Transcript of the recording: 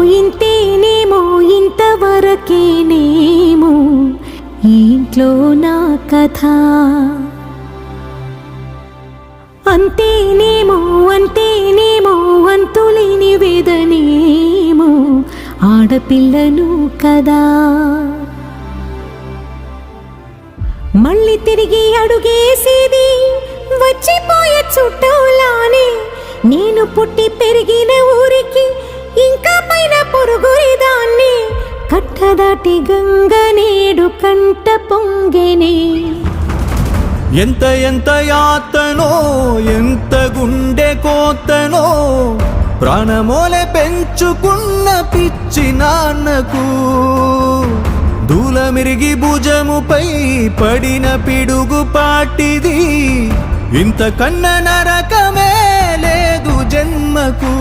ఇంతేనేమో ఇంతవరకేనేమో ఈ ఇంట్లో నా కథ. అంతేనేమో అంతులేని వేదనేమో ఆడపిల్లను కదా. మళ్ళీ తిరిగి అడుగేసేది వచ్చిపోయే చుట్టూలానే. నేను పుట్టి పెరిగిన ఊరికి ఇంకా పైన పొరుగురిదాన్ని. కట్టదాటి గంగ నేడు కంట పొంగెనే. ఎంత ఎంత యాతనో ఎంత గుండె కోతనో ప్రాణమోలే పెంచుకున్న పిచ్చి నాన్నకు. దూలమిరిగి భుజముపై పడిన పిడుగు పాటిది. ఇంత కన్న నరకమే లేదు జన్మకు.